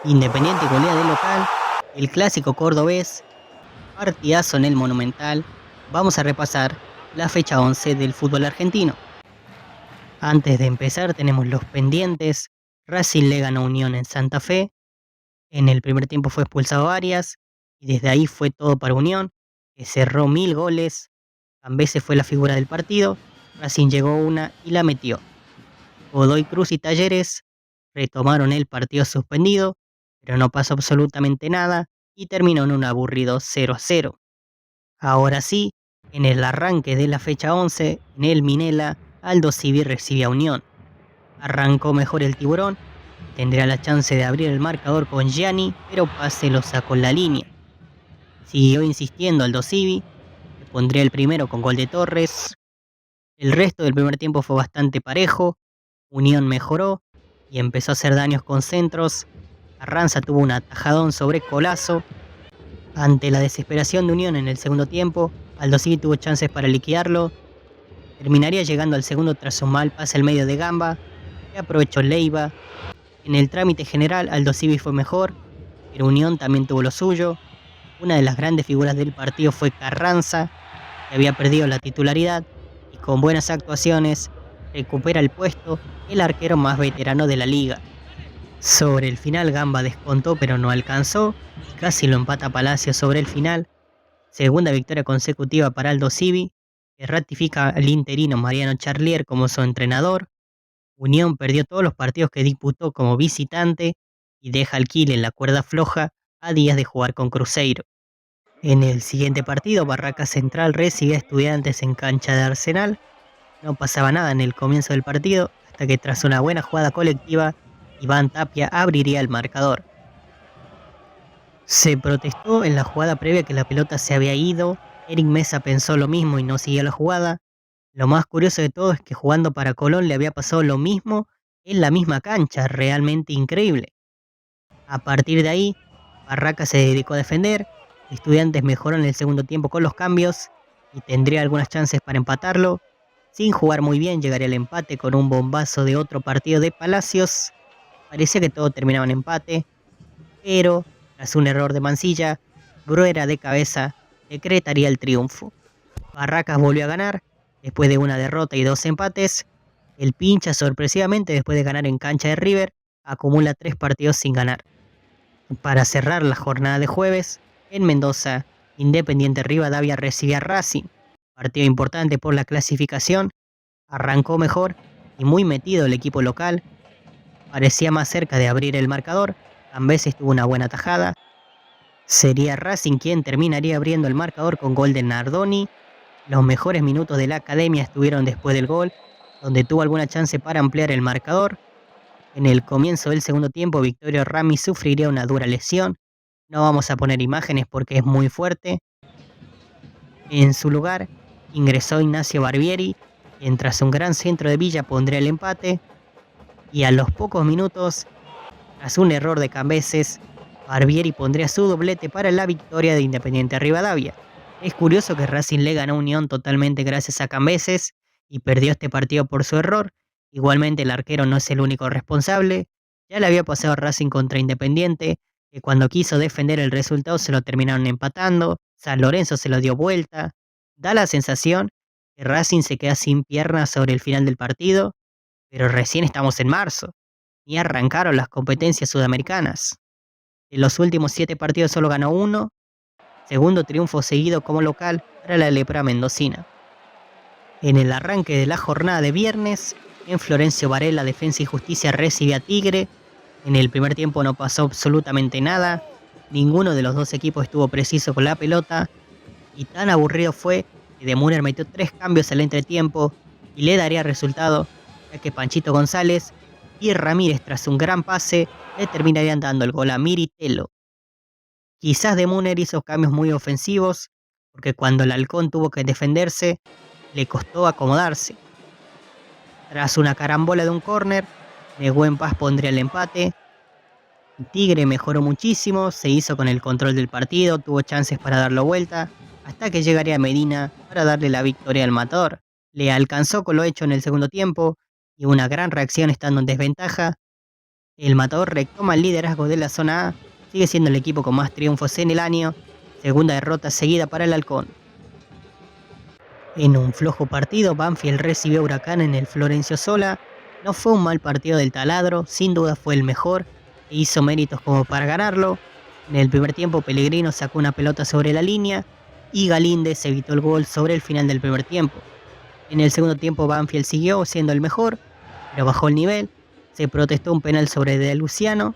Independiente golea de local, el clásico cordobés, partidazo en el Monumental. Vamos a repasar la fecha 11 del fútbol argentino. Antes de empezar tenemos los pendientes. Racing le ganó a Unión en Santa Fe. En el primer tiempo fue expulsado Arias y desde ahí fue todo para Unión, que cerró 1000 goles. Cambeses fue la figura del partido. Racing llegó una y la metió. Godoy Cruz y Talleres retomaron el partido suspendido, pero no pasó absolutamente nada y terminó en un aburrido 0-0. Ahora sí, en el arranque de la fecha 11, en el Minela, Aldo Civi recibía a Unión. Arrancó mejor el Tiburón y tendría la chance de abrir el marcador con Gianni, pero Pase lo sacó en la línea. Siguió insistiendo Aldo Civi, que pondría el primero con gol de Torres. El resto del primer tiempo fue bastante parejo. Unión mejoró y empezó a hacer daños con centros. Carranza tuvo un atajadón sobre Colazo. Ante la desesperación de Unión en el segundo tiempo, Aldo Civi tuvo chances para liquidarlo. Terminaría llegando al segundo tras un mal pase al medio de Gamba, que aprovechó Leiva. En el trámite general, Aldo Civi fue mejor, pero Unión también tuvo lo suyo. Una de las grandes figuras del partido fue Carranza, que había perdido la titularidad y con buenas actuaciones recupera el puesto el arquero más veterano de la liga. Sobre el final Gamba descontó pero no alcanzó y casi lo empata Palacio sobre el final. Segunda victoria consecutiva para Aldo Civi, que ratifica al interino Mariano Charlier como su entrenador. Unión perdió todos los partidos que disputó como visitante y deja al Quil en la cuerda floja a días de jugar con Cruzeiro. En el siguiente partido, Barraca Central recibe a Estudiantes en cancha de Arsenal. No pasaba nada en el comienzo del partido, hasta que tras una buena jugada colectiva, Iván Tapia abriría el marcador. Se protestó en la jugada previa que la pelota se había ido. Eric Mesa pensó lo mismo y no siguió la jugada. Lo más curioso de todo es que jugando para Colón le había pasado lo mismo en la misma cancha, realmente increíble. A partir de ahí, Barraca se dedicó a defender. Estudiantes mejoró en el segundo tiempo con los cambios y tendría algunas chances para empatarlo. Sin jugar muy bien llegaría el empate con un bombazo de otro partido de Palacios. Parecía que todo terminaba en empate, pero tras un error de Mancilla, Bruera de cabeza decretaría el triunfo. Barracas volvió a ganar después de una derrota y 2 empates. El Pincha sorpresivamente después de ganar en cancha de River acumula 3 partidos sin ganar. Para cerrar la jornada de jueves, en Mendoza, Independiente Rivadavia recibía a Racing. Partido importante por la clasificación. Arrancó mejor y muy metido el equipo local. Parecía más cerca de abrir el marcador. Cambeses tuvo una buena tajada. Sería Racing quien terminaría abriendo el marcador con gol de Nardoni. Los mejores minutos de la academia estuvieron después del gol, donde tuvo alguna chance para ampliar el marcador. En el comienzo del segundo tiempo, Victorio Rami sufriría una dura lesión. No vamos a poner imágenes porque es muy fuerte. En su lugar, ingresó Ignacio Barbieri, quien tras un gran centro de Villa pondría el empate. Y a los pocos minutos, tras un error de Cambeses, Barbieri pondría su doblete para la victoria de Independiente Rivadavia. Es curioso que Racing le ganó a Unión totalmente gracias a Cambeses y perdió este partido por su error. Igualmente el arquero no es el único responsable. Ya le había pasado a Racing contra Independiente, que cuando quiso defender el resultado se lo terminaron empatando. San Lorenzo se lo dio vuelta. Da la sensación que Racing se queda sin piernas sobre el final del partido, pero recién estamos en marzo. Ni arrancaron las competencias sudamericanas. En los últimos 7 partidos solo ganó 1. Segundo triunfo seguido como local para la lepra mendocina. En el arranque de la jornada de viernes, en Florencio Varela Defensa y Justicia recibe a Tigre. En el primer tiempo no pasó absolutamente nada. Ninguno de los dos equipos estuvo preciso con la pelota. Y tan aburrido fue que De Müller metió 3 cambios al entretiempo y le daría resultado, ya que Panchito González y Ramírez, tras un gran pase, le terminarían dando el gol a Miritelo. Quizás De Müller hizo cambios muy ofensivos, porque cuando el Halcón tuvo que defenderse, le costó acomodarse. Tras una carambola de un córner, Nehuen Paz pondría el empate. Tigre mejoró muchísimo, se hizo con el control del partido, tuvo chances para darlo vuelta, hasta que llegaría Medina para darle la victoria al Matador. Le alcanzó con lo hecho en el segundo tiempo y una gran reacción estando en desventaja. El Matador retoma el liderazgo de la zona A, sigue siendo el equipo con más triunfos en el año, segunda derrota seguida para el Halcón. En un flojo partido, Banfield recibió a Huracán en el Florencio Sola. No fue un mal partido del taladro, sin duda fue el mejor, e hizo méritos como para ganarlo. En el primer tiempo, Pellegrino sacó una pelota sobre la línea y Galíndez evitó el gol sobre el final del primer tiempo. En el segundo tiempo, Banfield siguió siendo el mejor, pero bajó el nivel. Se protestó un penal sobre De Luciano.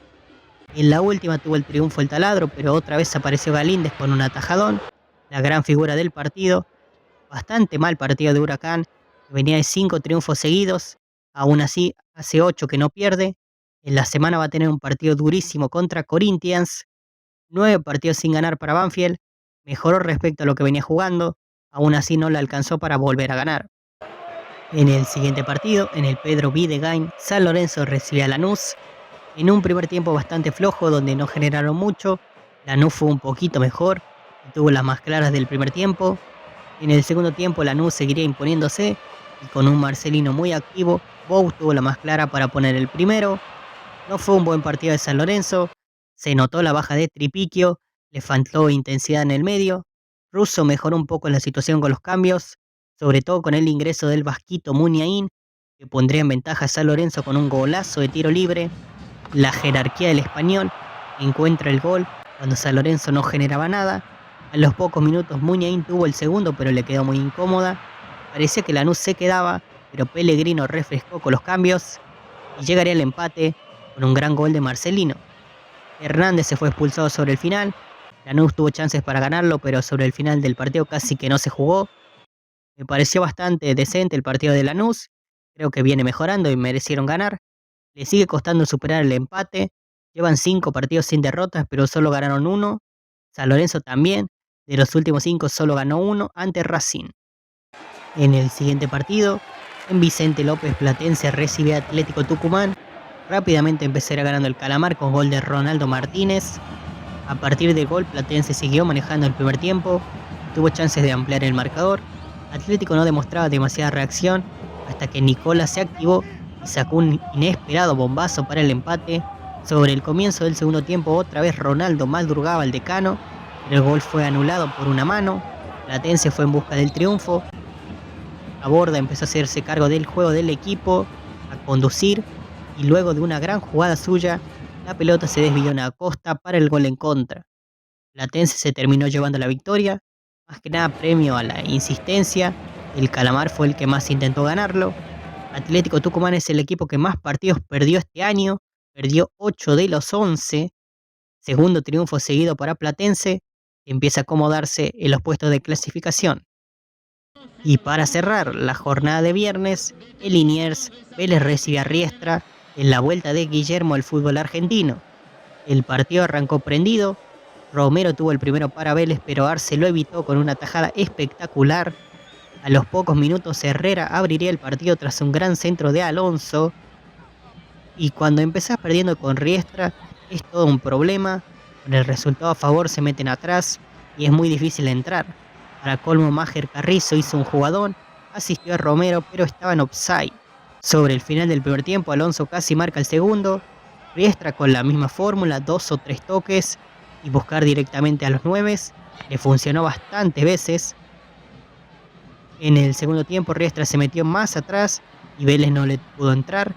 En la última tuvo el triunfo el taladro, pero otra vez apareció Galíndez con un atajadón, la gran figura del partido. Bastante mal partido de Huracán, que venía de 5 triunfos seguidos, aún así hace 8 que no pierde. En la semana va a tener un partido durísimo contra Corinthians, 9 partidos sin ganar para Banfield, mejoró respecto a lo que venía jugando, aún así no le alcanzó para volver a ganar. En el siguiente partido, en el Pedro Videgain, San Lorenzo recibe a Lanús, en un primer tiempo bastante flojo donde no generaron mucho. Lanús fue un poquito mejor y tuvo las más claras del primer tiempo. En el segundo tiempo Lanús seguiría imponiéndose y con un Marcelino muy activo, Bou tuvo la más clara para poner el primero. No fue un buen partido de San Lorenzo, se notó la baja de Tripiquio, le faltó intensidad en el medio. Russo mejoró un poco la situación con los cambios, sobre todo con el ingreso del vasquito Muniain, que pondría en ventaja a San Lorenzo con un golazo de tiro libre. La jerarquía del español encuentra el gol cuando San Lorenzo no generaba nada. A los pocos minutos Muniain tuvo el segundo, pero le quedó muy incómoda. Parecía que Lanús se quedaba, pero Pellegrino refrescó con los cambios y llegaría el empate con un gran gol de Marcelino. Hernández se fue expulsado sobre el final. Lanús tuvo chances para ganarlo, pero sobre el final del partido casi que no se jugó. Me pareció bastante decente el partido de Lanús. Creo que viene mejorando y merecieron ganar. Le sigue costando superar el empate. Llevan 5 partidos sin derrotas, pero solo ganaron 1. San Lorenzo también. De los últimos 5 solo ganó 1 ante Racing. En el siguiente partido, en Vicente López Platense recibe a Atlético Tucumán. Rápidamente empezará ganando el Calamar con gol de Ronaldo Martínez. A partir del gol, Platense siguió manejando el primer tiempo. Tuvo chances de ampliar el marcador. Atlético no demostraba demasiada reacción hasta que Nicola se activó y sacó un inesperado bombazo para el empate. Sobre el comienzo del segundo tiempo, otra vez Ronaldo madrugaba al decano, pero el gol fue anulado por una mano. Platense fue en busca del triunfo. Aborda empezó a hacerse cargo del juego del equipo, a conducir, y luego de una gran jugada suya, la pelota se desvió en Acosta para el gol en contra. Platense se terminó llevando la victoria, más que nada premio a la insistencia. El Calamar fue el que más intentó ganarlo. Atlético Tucumán es el equipo que más partidos perdió este año, perdió 8 de los 11, segundo triunfo seguido para Platense, que empieza a acomodarse en los puestos de clasificación. Y para cerrar la jornada de viernes, el Liniers Vélez recibe a Riestra en la vuelta de Guillermo al fútbol argentino. El partido arrancó prendido, Romero tuvo el primero para Vélez, pero Arce lo evitó con una tajada espectacular. A los pocos minutos Herrera abriría el partido tras un gran centro de Alonso. Y cuando empezás perdiendo con Riestra es todo un problema. Con el resultado a favor se meten atrás y es muy difícil entrar. Para colmo, Máger Carrizo hizo un jugadón, asistió a Romero pero estaba en offside. Sobre el final del primer tiempo Alonso casi marca el segundo. Riestra con la misma fórmula, 2 o 3 toques y buscar directamente a los 9. Le funcionó bastantes veces. En el segundo tiempo Riestra se metió más atrás y Vélez no le pudo entrar.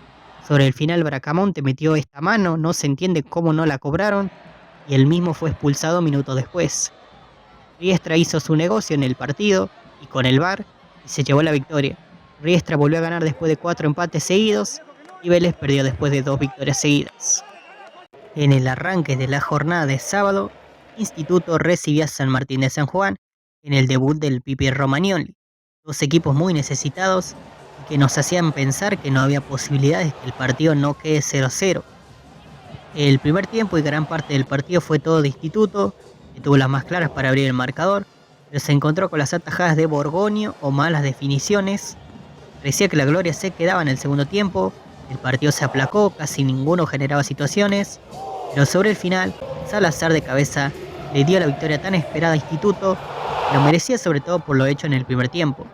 Sobre el final Bracamonte metió esta mano, no se entiende cómo no la cobraron y él mismo fue expulsado minutos después. Riestra hizo su negocio en el partido y con el VAR y se llevó la victoria. Riestra volvió a ganar después de 4 empates seguidos y Vélez perdió después de 2 victorias seguidas. En el arranque de la jornada de sábado, Instituto recibió a San Martín de San Juan en el debut del Pipi Romagnoli. 2 equipos muy necesitados y que nos hacían pensar que no había posibilidades de que el partido no quede 0-0. El primer tiempo y gran parte del partido fue todo de Instituto, que tuvo las más claras para abrir el marcador, pero se encontró con las atajadas de Borgoño o malas definiciones. Parecía que la gloria se quedaba en el segundo tiempo, el partido se aplacó, casi ninguno generaba situaciones, pero sobre el final, Salazar de cabeza le dio la victoria tan esperada a Instituto, y lo merecía sobre todo por lo hecho en el primer tiempo.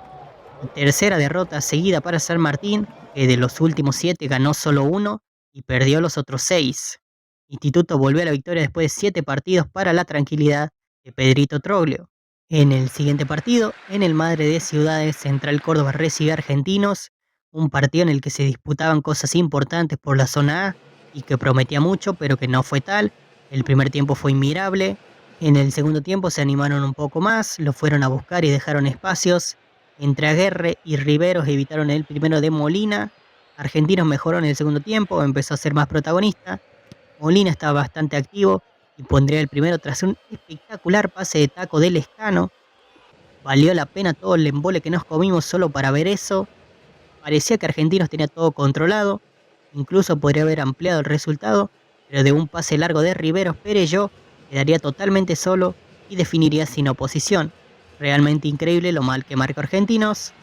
Tercera derrota seguida para San Martín, que de los últimos 7 ganó solo 1 y perdió los otros 6. Instituto volvió a la victoria después de 7 partidos para la tranquilidad de Pedrito Troglio. En el siguiente partido, en el Madre de Ciudades, Central Córdoba recibió a Argentinos, un partido en el que se disputaban cosas importantes por la zona A y que prometía mucho, pero que no fue tal. El primer tiempo fue inmirable. En el segundo tiempo se animaron un poco más, lo fueron a buscar y dejaron espacios. Entre Aguerre y Riveros evitaron el primero de Molina. Argentinos mejoró en el segundo tiempo, empezó a ser más protagonista. Molina estaba bastante activo y pondría el primero tras un espectacular pase de taco del Lescano. Valió la pena todo el embole que nos comimos solo para ver eso. Parecía que Argentinos tenía todo controlado, incluso podría haber ampliado el resultado, pero de un pase largo de Riveros Perelló quedaría totalmente solo y definiría sin oposición. Realmente increíble lo mal que marcó Argentinos.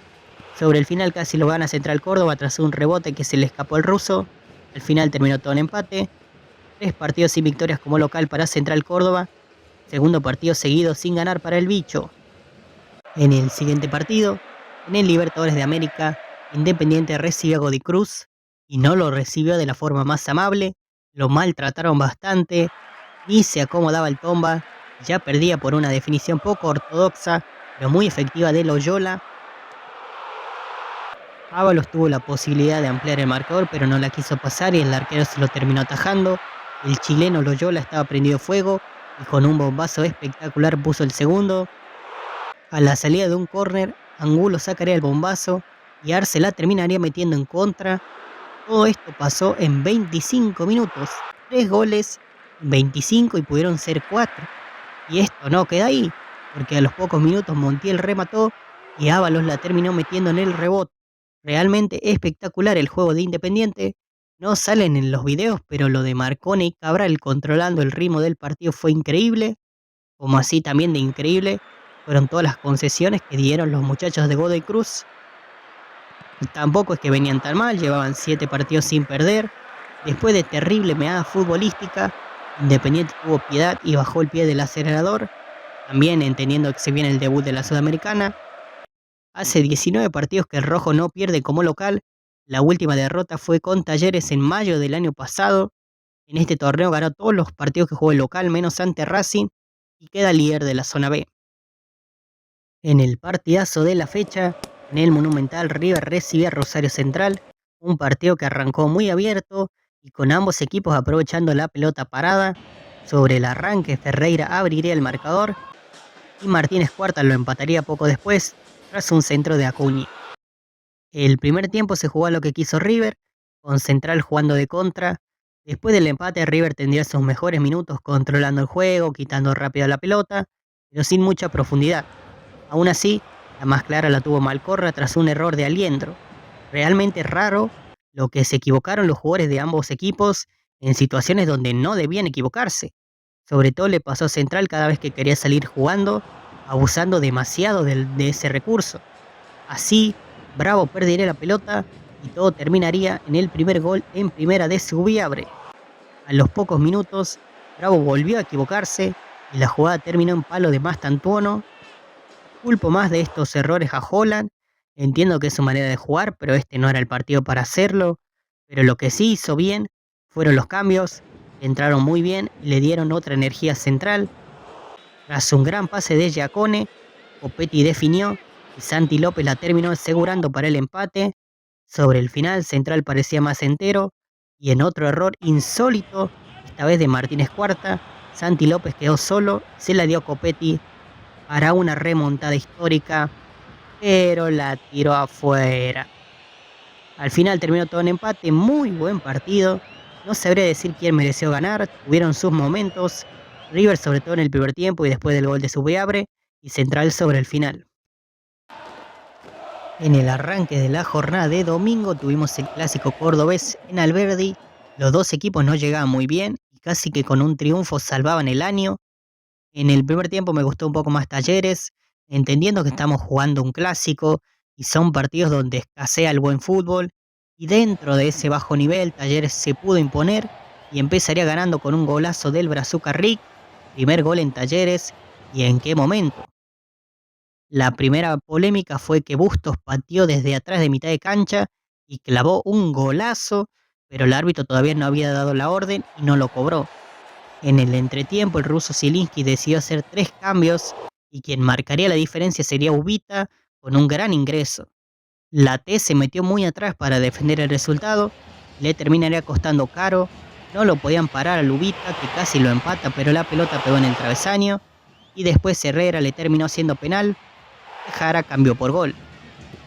Sobre el final casi lo gana Central Córdoba tras un rebote que se le escapó al ruso. Al final terminó todo en empate. 3 partidos sin victorias como local para Central Córdoba. Segundo partido seguido sin ganar para el bicho. En el siguiente partido, en el Libertadores de América, Independiente recibió a Godoy Cruz y no lo recibió de la forma más amable, lo maltrataron bastante, ni se acomodaba el Tomba, ya perdía por una definición poco ortodoxa, pero muy efectiva de Loyola. Ábalos tuvo la posibilidad de ampliar el marcador, pero no la quiso pasar y el arquero se lo terminó atajando. El chileno Loyola estaba prendido fuego y con un bombazo espectacular puso el segundo. A la salida de un córner, Angulo sacaría el bombazo y Arce la terminaría metiendo en contra. Todo esto pasó en 25 minutos. 3 goles en 25 y pudieron ser 4. Y esto no queda ahí, porque a los pocos minutos Montiel remató y Ábalos la terminó metiendo en el rebote. Realmente espectacular el juego de Independiente. No salen en los videos, pero lo de Marcone y Cabral controlando el ritmo del partido fue increíble. Como así también de increíble fueron todas las concesiones que dieron los muchachos de Godoy Cruz. Y tampoco es que venían tan mal, llevaban 7 partidos sin perder. Después de terrible meada futbolística, Independiente tuvo piedad y bajó el pie del acelerador, también entendiendo que se viene el debut de la Sudamericana. Hace 19 partidos que el rojo no pierde como local. La última derrota fue con Talleres en mayo del año pasado. En este torneo ganó todos los partidos que jugó el local menos ante Racing y queda líder de la zona B. En el partidazo de la fecha, en el Monumental, River recibe a Rosario Central, un partido que arrancó muy abierto y con ambos equipos aprovechando la pelota parada. Sobre el arranque, Ferreira abriría el marcador y Martínez Cuarta lo empataría poco después tras un centro de Acuña. El primer tiempo se jugó a lo que quiso River, con Central jugando de contra. Después del empate, River tendría sus mejores minutos controlando el juego, quitando rápido la pelota, pero sin mucha profundidad. Aún así, la más clara la tuvo Malcorra tras un error de Aliendro. Realmente raro lo que se equivocaron los jugadores de ambos equipos en situaciones donde no debían equivocarse. Sobre todo le pasó a Central cada vez que quería salir jugando, abusando demasiado de ese recurso. Así, Bravo perdería la pelota y todo terminaría en el primer gol en primera de Subiabre. A los pocos minutos, Bravo volvió a equivocarse y la jugada terminó en palo de Mastantuono. Culpo más de estos errores a Holland. Entiendo que es su manera de jugar, pero este no era el partido para hacerlo. Pero lo que sí hizo bien fueron los cambios. Entraron muy bien y le dieron otra energía central. Tras un gran pase de Giacone, Copetti definió y Santi López la terminó asegurando para el empate. Sobre el final, Central parecía más entero y en otro error insólito, esta vez de Martínez Cuarta, Santi López quedó solo, se la dio a Copetti para una remontada histórica, pero la tiró afuera. Al final terminó todo en empate, muy buen partido. No sabría decir quién mereció ganar, tuvieron sus momentos. River sobre todo en el primer tiempo y después del gol de Subiabre, y Central sobre el final. En el arranque de la jornada de domingo tuvimos el clásico cordobés en Alberdi. Los dos equipos no llegaban muy bien y casi que con un triunfo salvaban el año. En el primer tiempo me gustó un poco más Talleres, entendiendo que estamos jugando un clásico y son partidos donde escasea el buen fútbol, y dentro de ese bajo nivel Talleres se pudo imponer y empezaría ganando con un golazo del Brazuca Rick, primer gol en Talleres, y en qué momento. La primera polémica fue que Bustos pateó desde atrás de mitad de cancha y clavó un golazo, pero el árbitro todavía no había dado la orden y no lo cobró. En el entretiempo, el ruso Zielinski decidió hacer 3 cambios y quien marcaría la diferencia sería Ubita con un gran ingreso. La T se metió muy atrás para defender el resultado y le terminaría costando caro. No lo podían parar a Ubita que casi lo empata, pero la pelota pegó en el travesaño y después Herrera le terminó haciendo penal que Jara cambió por gol.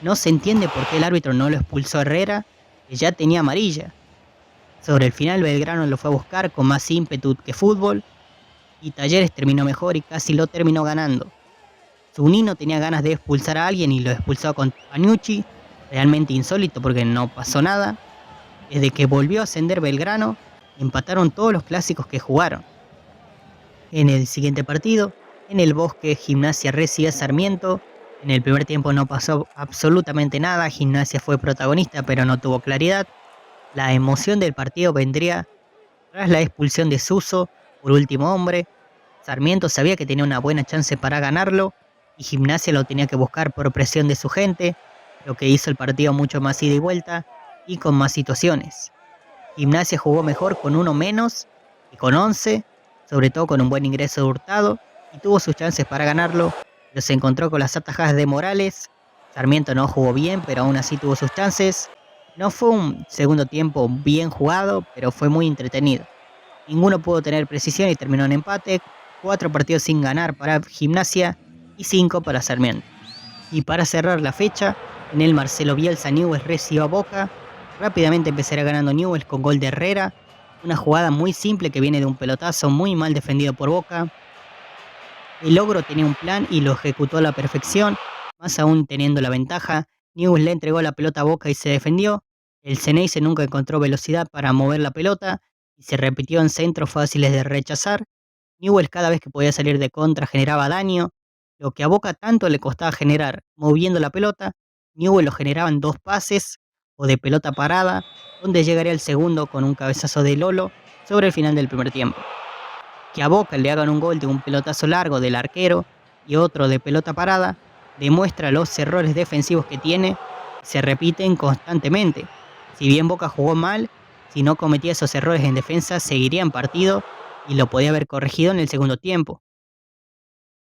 No se entiende por qué el árbitro no lo expulsó a Herrera, que ya tenía amarilla. Sobre el final Belgrano lo fue a buscar con más ímpetu que fútbol y Talleres terminó mejor y casi lo terminó ganando. Zunino tenía ganas de expulsar a alguien y lo expulsó con Panucci, realmente insólito porque no pasó nada. Desde que volvió a ascender Belgrano, empataron todos los clásicos que jugaron. En el siguiente partido, en el Bosque, Gimnasia recibe a Sarmiento. En el primer tiempo no pasó absolutamente nada, Gimnasia fue protagonista pero no tuvo claridad. La emoción del partido vendría tras la expulsión de Suso por último hombre. Sarmiento sabía que tenía una buena chance para ganarlo y Gimnasia lo tenía que buscar por presión de su gente, lo que hizo el partido mucho más ida y vuelta y con más situaciones. Gimnasia jugó mejor con uno menos que con 11, sobre todo con un buen ingreso de Hurtado, y tuvo sus chances para ganarlo, pero se encontró con las atajadas de Morales. Sarmiento no jugó bien, pero aún así tuvo sus chances. No fue un segundo tiempo bien jugado, pero fue muy entretenido. Ninguno pudo tener precisión y terminó en empate, 4 partidos sin ganar para Gimnasia y 5 para Sarmiento. Y para cerrar la fecha, en el Marcelo Bielsa Newell's recibió a Boca. Rápidamente empezará ganando Newell's con gol de Herrera, una jugada muy simple que viene de un pelotazo muy mal defendido por Boca. El Ogro tenía un plan y lo ejecutó a la perfección, más aún teniendo la ventaja. Newell's le entregó la pelota a Boca y se defendió. El Ceneice nunca encontró velocidad para mover la pelota y se repitió en centros fáciles de rechazar. Newell's cada vez que podía salir de contra generaba daño. Lo que a Boca tanto le costaba generar moviendo la pelota, Newell's lo generaba en 2 pases o de pelota parada, donde llegaría el segundo con un cabezazo de Lolo sobre el final del primer tiempo. Que a Boca le hagan un gol de un pelotazo largo del arquero y otro de pelota parada, demuestra los errores defensivos que tiene, se repiten constantemente. Si bien Boca jugó mal, si no cometía esos errores en defensa, seguiría en partido y lo podía haber corregido en el segundo tiempo.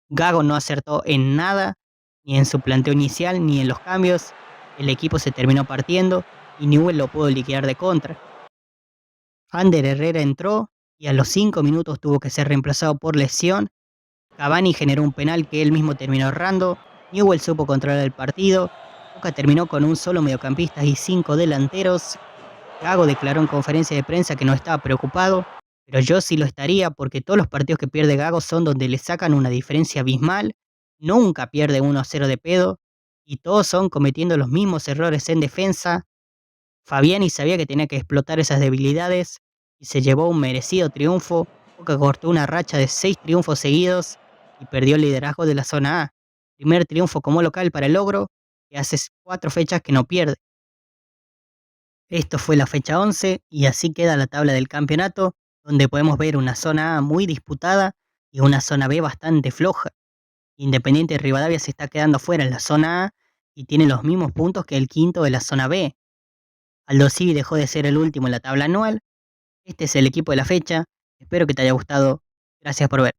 Gago no acertó en nada, ni en su planteo inicial, ni en los cambios. El equipo se terminó partiendo y Newell lo pudo liquidar de contra. Ander Herrera entró y a los 5 minutos tuvo que ser reemplazado por lesión. Cavani generó un penal que él mismo terminó errando. Newell supo controlar el partido. Boca terminó con un solo mediocampista y 5 delanteros. Gago declaró en conferencia de prensa que no estaba preocupado, pero yo sí lo estaría porque todos los partidos que pierde Gago son donde le sacan una diferencia abismal. Nunca pierde 1-0 de pedo y todos son cometiendo los mismos errores en defensa. Fabiani sabía que tenía que explotar esas debilidades y se llevó un merecido triunfo. Boca cortó una racha de 6 triunfos seguidos y perdió el liderazgo de la zona A. Primer triunfo como local para el Ogro, que hace 4 fechas que no pierde. Esto fue la fecha 11 y así queda la tabla del campeonato, donde podemos ver una zona A muy disputada y una zona B bastante floja. Independiente de Rivadavia se está quedando fuera en la zona A y tiene los mismos puntos que el quinto de la zona B. Aldo Civi dejó de ser el último en la tabla anual. Este es el equipo de la fecha. Espero que te haya gustado. Gracias por ver.